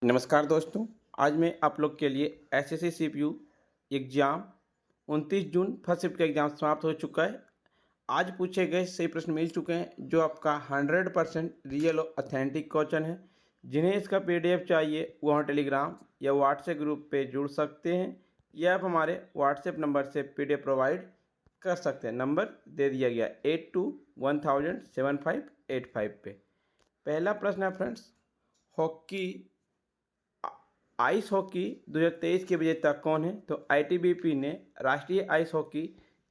नमस्कार दोस्तों। आज मैं आप लोग के लिए SSC CPU exam 29 June first shift का एग्ज़ाम समाप्त हो चुका है। आज पूछे गए सही प्रश्न मिल चुके हैं जो आपका 100% रियल और ऑथेंटिक क्वेश्चन है। जिन्हें इसका पीडीएफ चाहिए वो हम टेलीग्राम या व्हाट्सएप ग्रुप पे जुड़ सकते हैं या आप हमारे व्हाट्सएप नंबर से पीडीएफ प्रोवाइड कर सकते हैं। नंबर दे दिया गया 8210007585 पे। पहला प्रश्न है फ्रेंड्स, हॉकी आइस हॉकी 2023 के विजेता कौन है? तो आईटीबीपी ने राष्ट्रीय आइस हॉकी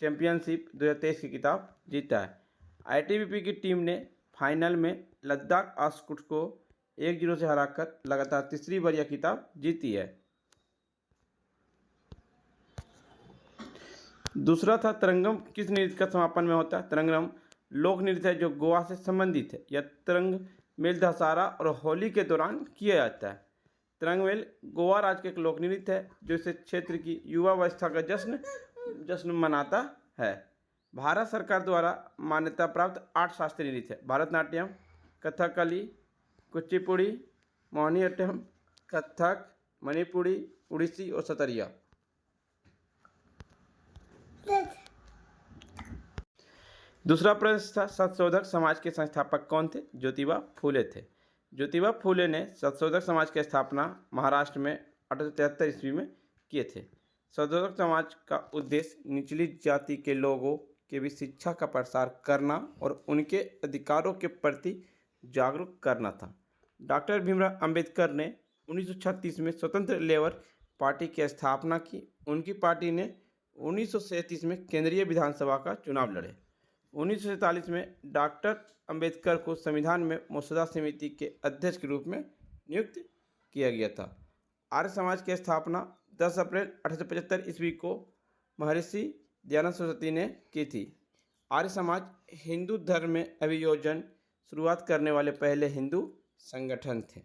चैंपियनशिप 2023 की खिताब जीता है। आईटीबीपी की टीम ने फाइनल में लद्दाख आस्कुट को 1-0 से हराकर लगातार तीसरी बार यह खिताब जीती है। दूसरा था तरंगम किस नृत्य का समापन में होता है? तरंगम लोक नृत्य है जो गोवा से संबंधित है। यह तरंग मेल दशहरा और होली के दौरान किया जाता है। तरंगमेल गोवा राज्य का एक लोक नृत्य है जो इस क्षेत्र की युवा अवस्था का जश्न मनाता है। भारत सरकार द्वारा मान्यता प्राप्त 8 शास्त्रीय नृत्य है। भरतनाट्यम, कथकली, कुचिपुड़ी, मोहिनीअट्टम, कथक, मणिपुरी, उड़ीसी और सतरिया। दूसरा प्रश्न था सत्यशोधक समाज के संस्थापक कौन थे? ज्योतिबा फूले थे। ज्योतिबा फूले ने सत्यशोधक समाज की स्थापना महाराष्ट्र में 1873 ईस्वी में किए थे। सत्यशोधक समाज का उद्देश्य निचली जाति के लोगों के बीच शिक्षा का प्रसार करना और उनके अधिकारों के प्रति जागरूक करना था। डॉक्टर भीमराव अंबेडकर ने 1936 में स्वतंत्र लेबर पार्टी की स्थापना की। उनकी पार्टी ने 1937 में केंद्रीय विधानसभा का चुनाव लड़े। 1947 में डॉक्टर अंबेडकर को संविधान में मसौदा समिति के अध्यक्ष के रूप में नियुक्त किया गया था। आर्य समाज की स्थापना 10 अप्रैल 1875 ईस्वी को महर्षि दयानंद सरस्वती ने की थी। आर्य समाज हिंदू धर्म में अभियोजन शुरुआत करने वाले पहले हिंदू संगठन थे।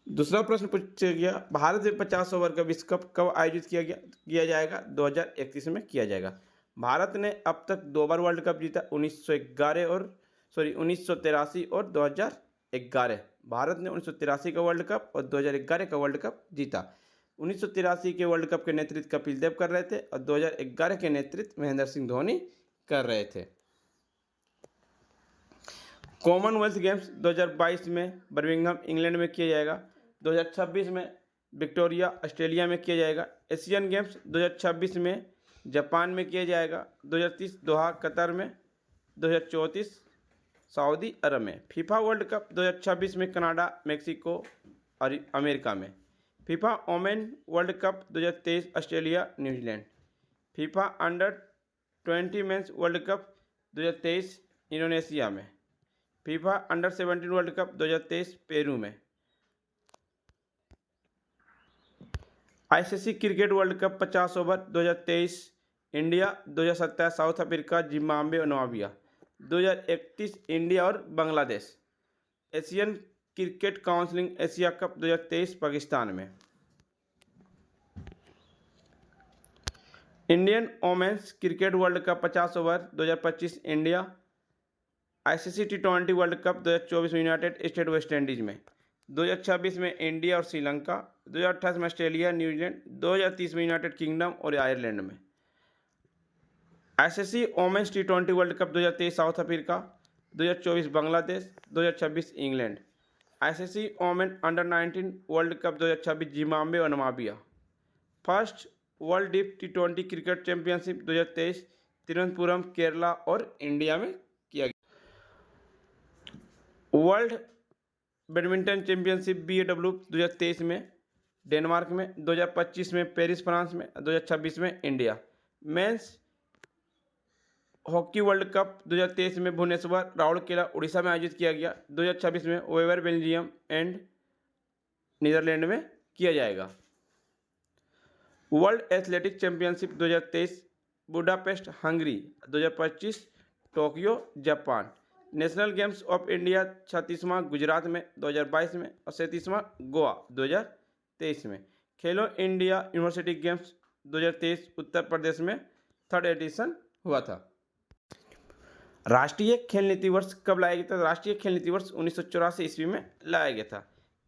दूसरा प्रश्न पूछा गया, भारत में 50 ओवर का विश्व कप कब आयोजित किया जाएगा? 2031 में किया जाएगा। भारत ने अब तक 2 बार वर्ल्ड कप जीता, 1983 और 2011। भारत ने 1983 का वर्ल्ड कप और 2011 का वर्ल्ड कप जीता। 1983 के वर्ल्ड कप के नेतृत्व कपिल देव कर रहे थे और 2011 के नेतृत्व महेंद्र सिंह धोनी कर रहे थे। कॉमनवेल्थ गेम्स 2022 में बर्मिंघम इंग्लैंड में किया जाएगा। 2026 में विक्टोरिया ऑस्ट्रेलिया में किया जाएगा। एशियन गेम्स 2026 में जापान में किया जाएगा। 2030 दोहा कतर में, 2034 सऊदी अरब में। फीफा वर्ल्ड कप 2026 में कनाडा, मेक्सिको और अमेरिका में। FIFA women World cup 2023 Australia, New Zealand. FIFA under 20 men's World cup 2023 Indonesia में। FIFA under 17 World cup 2023 Peru में। ICC cricket World Cup 50 over 2023 India, 2027 South Africa, Zimbabwe और Namibia, 2031 India और Bangladesh. Asian Cricket Council Asia Cup 2023 Pakistan में। Indian women's cricket World Cup 50 over 2025 India. ICC T20 world cup 2024 में United state West Indies में। 2026 में India और श्रीलंका, 2028 में Australia, न्यूजीलैंड, 2030 में यूनाइटेड किंगडम और आयरलैंड में। ICC women's T20 world cup 2023 South Africa, 2024 Bangladesh, 2026 England. ICC women under 19 world cup 2026 Zimbabwe और Namibia. First world deaf T20 cricket championship 2023 Thiruvananthapuram, Kerala और इंडिया में किया गया। वर्ल्ड बैडमिंटन चैंपियनशिप BAW 2023 में डेनमार्क में, 2025 में पेरिस फ्रांस में, 2026 में India. Men's hockey world cup 2023 में भुवनेश्वर, राउरकेला, उड़ीसा में आयोजित किया गया। 2026 में वेवर, बेल्जियम एंड नीदरलैंड में किया जाएगा। World athletic championship 2023 Budapest, Hungary, 2025 Tokyo, Japan. National games of India 36वां गुजरात में 2022 में और 37वां गोवा 2023 में। Khelo India university games 2023 Uttar Pradesh में 3rd एडिशन हुआ था। राष्ट्रीय खेल नीति वर्ष कब लाया गया था? राष्ट्रीय खेल नीति वर्ष 1984 ईस्वी में लाया गया था।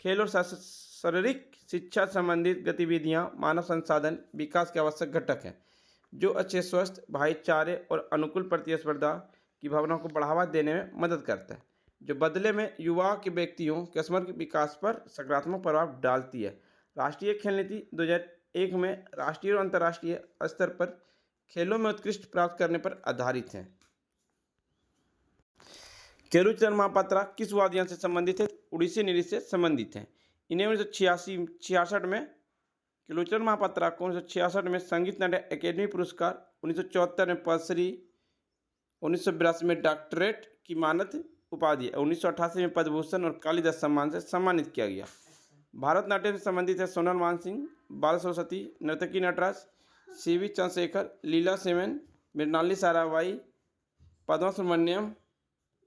खेल और शारीरिक शिक्षा संबंधित गतिविधियां मानव संसाधन विकास के आवश्यक घटक हैं, जो अच्छे स्वस्थ भाईचारे और अनुकूल प्रतिस्पर्धा की भावना को बढ़ावा देने में मदद करता है, जो बदले में युवा के व्यक्तियों के समग्र विकास पर सकारात्मक प्रभाव डालती है। राष्ट्रीय खेल नीति 2001 में राष्ट्रीय और अंतर्राष्ट्रीय स्तर पर खेलों में उत्कृष्ट प्राप्त करने पर आधारित है। केलुचरण महापात्रा किस वाद्य यंत्र से संबंधित है? उड़ीसी नृत्य से संबंधित है। इन्हें 1966 में केलुचरण महापात्रा को 1966 में संगीत नाट्य अकेडमी पुरस्कार, 1974 में पद्मश्री, 1982 में डॉक्टरेट की मानद उपाधि, 1988 में पद्म भूषण और कालिदास सम्मान से सम्मानित किया गया। भारतनाट्यम से संबंधित है सोनल मानसिंह, बाल सरस्वती, नर्तकी नटराज, सीवी चंद्रशेखर, लीला सेन, मृणालिनी साराभाई, पद्मा सुब्रमण्यम,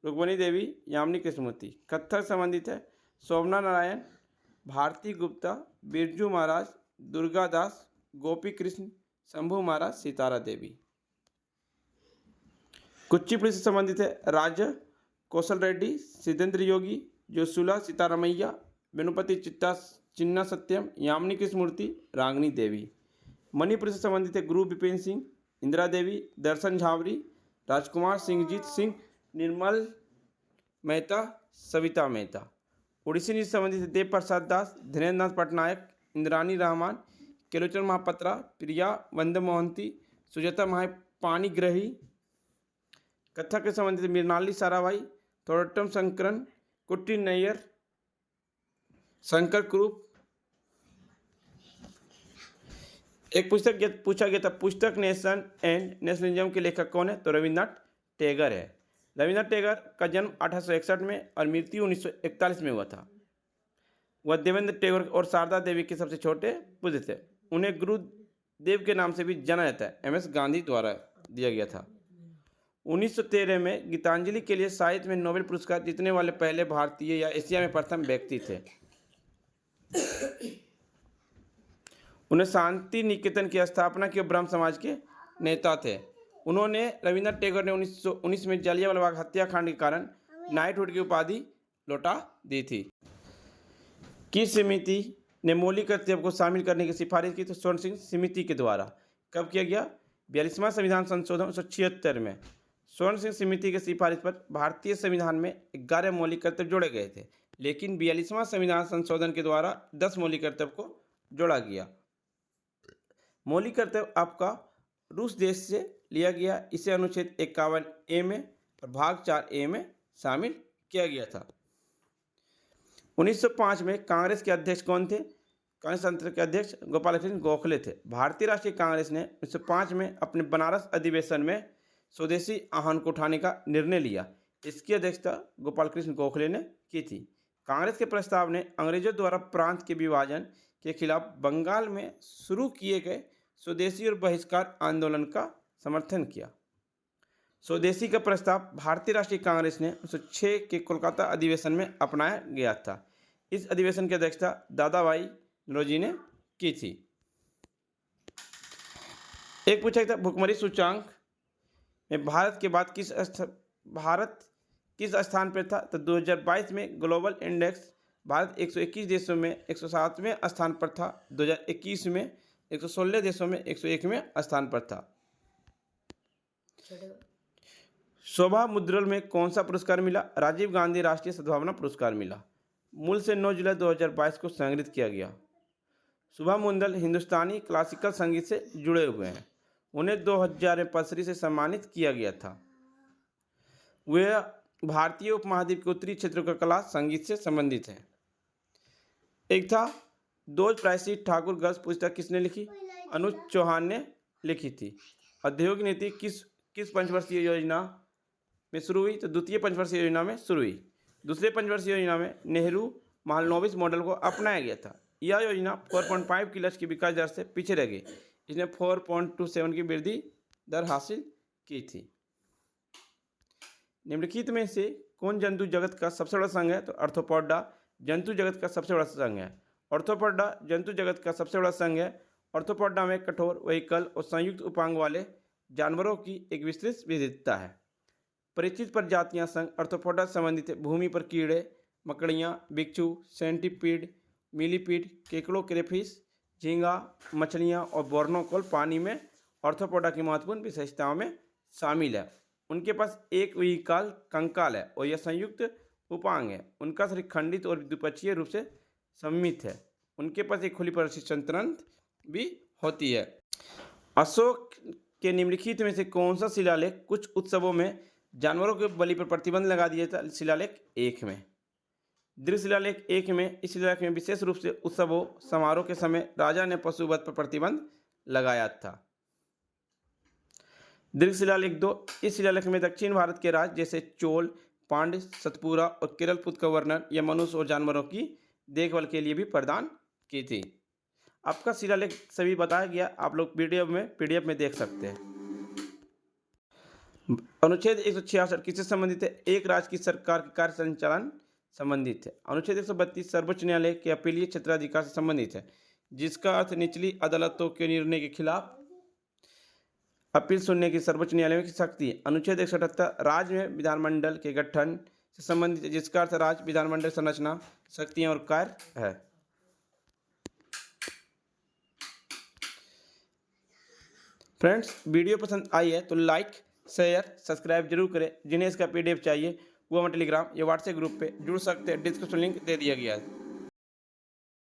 रुक्मिणी देवी, यामिनी कृष्णमूर्ति। कथक संबंधित है शोभना नारायण, भारती गुप्ता, बिरजू महाराज, दुर्गा दास, गोपी कृष्ण, शंभू महाराज, सितारा देवी। कुचिपुड़ी से संबंधित है राज कौशल रेड्डी, सिद्धेंद्र योगी, जोसुला सीतारामैया, वेणुपति चिन्ना सत्यम, यामिनी कृष्णमूर्ति, रागिनी देवी। मणिपुर से संबंधित है गुरु विपिन सिंह, इंदिरा देवी, दर्शन झावरी, राजकुमार सिंहजीत सिंह, निर्मल मेहता, सविता मेहता। उड़ीसी से संबंधित है देव प्रसाद दास, धीरेन्द्र नाथ पटनायक, इंद्रानी रहमान, केलुचरण महापात्रा, प्रिया वंदे मोहंती, सुजाता पाणिग्राही। कथक के संबंधित मृणालिनी साराभाई, थोरट्टम शंकरन, कुट्टी नैयर, शंकर क्रूप। एक पुस्तक पूछा गया था, पुस्तक नेशन एंड नेशनलिज्म के लेखक कौन है? तो रविन्द्रनाथ टैगोर है। रविन्द्रनाथ टैगोर का जन्म 1861 में और मृत्यु 1941 में हुआ था। वह देवेंद्र टैगोर और शारदा देवी के सबसे छोटे पुत्र थे। उन्हें गुरुदेव के नाम से भी जाना जाता है, MS गांधी द्वारा दिया गया था। 1913 में गीतांजलि के लिए साहित्य में नोबेल पुरस्कार जीतने वाले पहले भारतीय या एशिया में प्रथम व्यक्ति थे। उन्हें शांति निकेतन की स्थापना की ब्रह्म समाज के नेता थे। उन्होंने रविन्द्रनाथ टैगोर ने 1919 में जलियांवाला बाग हत्याकांड के कारण नाइटहुड की उपाधि लौटा दी थी। किस समिति ने मौलिक कर्तव्य को शामिल करने की सिफारिश की? तो स्वर्ण सिंह समिति के द्वारा। कब किया गया? 42वां संविधान संशोधन 1976 में। स्वर्ण सिंह समिति की सिफारिश पर भारतीय संविधान में 11 मौलिक कर्तव्य जोड़े गए थे, लेकिन 42वां संविधान संशोधन के द्वारा 10 मौलिक कर्तव्य को जोड़ा गया। मौलिक कर्तव्य आपका रूस देश से लिया गया। इसे अनुच्छेद 51A में और भाग 4A में शामिल किया गया था। 1905 में कांग्रेस के अध्यक्ष कौन थे? कांग्रेस तंत्र के अध्यक्ष गोपाल कृष्ण गोखले थे। भारतीय राष्ट्रीय कांग्रेस ने 1905 में अपने बनारस अधिवेशन में स्वदेशी आह्वान को उठाने का निर्णय लिया। इसकी अध्यक्षता गोपाल कृष्ण गोखले ने की थी। कांग्रेस के प्रस्ताव ने अंग्रेजों द्वारा प्रांत के विभाजन के खिलाफ बंगाल में शुरू किए गए स्वदेशी और बहिष्कार आंदोलन का समर्थन किया। स्वदेशी का प्रस्ताव भारतीय राष्ट्रीय कांग्रेस ने 1906 के कोलकाता अधिवेशन में अपनाया गया था। इस अधिवेशन की अध्यक्षता दादा भाई नौरोजी ने की थी। एक पूछा था भुखमरी सूचांक में भारत के बाद किस स्थान पर था? तो 2022 में ग्लोबल इंडेक्स भारत 121 देशों में 107वें स्थान पर था। 2021 में 116 देशों में 101वें स्थान पर था। शोभा मुद्रल में कौन सा पुरस्कार मिला? राजीव गांधी राष्ट्रीय सद्भावना पुरस्कार मिला। मूल से 9 जुलाई 2022 को संग्रहित किया गया। शोभा मुद्रल हिंदुस्तानी क्लासिकल संगीत से जुड़े हुए हैं। उन्हें 2000 में पद्मश्री से सम्मानित किया गया था। वे भारतीय उपमहाद्वीप के उत्तरी क्षेत्रों का कला संगीत से संबंधित है। एक था दोज प्रायसी ठाकुर गर्ल्स पुस्तक किसने लिखी? अनुज चौहान ने लिखी थी। औद्योगिक नीति किस पंचवर्षीय योजना में शुरू हुई? तो द्वितीय पंचवर्षीय योजना में शुरू हुई। दूसरे पंचवर्षीय योजना में नेहरू महालनोबिस मॉडल को अपनाया गया था। यह योजना 4.5 की लक्ष्य की विकास दर से पीछे रह गई। इसने 4.27 की वृद्धि दर हासिल की थी। निम्नलिखित में से कौन जंतु जगत का सबसे बड़ा संघ है? तो आर्थ्रोपोडा जंतु जगत का सबसे बड़ा संघ है। आर्थ्रोपोडा जंतु जगत का सबसे बड़ा संघ है। आर्थ्रोपोडा में कठोर, वहीकल और संयुक्त उपांग वाले जानवरों की एक विस्तृत विविधता है। परिचित प्रजातियां संघ आर्थ्रोपोडा संबंधित है। भूमि पर कीड़े, मकड़ियाँ, बिच्छू, सेंटीपीड, मिलीपीड, केकड़ों, क्रेफिश, झींगा, मछलियाँ और बोर्नोकोल पानी में आर्थ्रोपोडा की महत्वपूर्ण विशेषताओं में शामिल है। उनके पास एक विकल कंकाल है और यह संयुक्त उपांग है। उनका शरीर खंडित और द्विपक्षीय रूप से सममित है। उनके पास एक खुली परिशिष्टन तंत्र भी होती है। अशोक के निम्नलिखित में से कौन सा शिलालेख कुछ उत्सवों में जानवरों के बलि पर प्रतिबंध लगा दिया था? शिलालेख 1 में। दीर्घ शिलालेख 1 में, इस शिलालेख में विशेष रूप से उत्सवों समारोह के समय राजा ने पशुवध पर प्रतिबंध लगाया था। दीर्घ शिलालेख 2, इस शिलालेख में दक्षिण भारत के राज्य जैसे चोल, पांड्य, सतपुरा और केरलपुत का वर्णन या मनुष्य और जानवरों की देखभाल के लिए भी प्रदान की थी। आपका शिलालेख सभी बताया गया, आप लोग पीडीएफ में देख सकते हैं। अनुच्छेद 166 किससे संबंधित है? एक राज्य की सरकार के कार्य संचालन संबंधित है। अनुच्छेद 132 सर्वोच्च न्यायालय के अपीलीय क्षेत्राधिकार से संबंधित है, जिसका अर्थ निचली अदालतों के निर्णय के खिलाफ अपील सुनने की सर्वोच्च न्यायालय में शक्ति है। अनुच्छेद 178 राज्य में विधानमंडल के गठन से संबंधित है, जिसका अर्थ राज्य विधानमंडल संरचना, शक्तियां और कार्य है। फ्रेंड्स, वीडियो पसंद आई है तो लाइक, शेयर, सब्सक्राइब जरूर करें। जिन्हें इसका पीडीएफ चाहिए वो हम टेलीग्राम या व्हाट्सएप ग्रुप पे जुड़ सकते हैं। डिस्क्रिप्शन लिंक दे दिया गया है।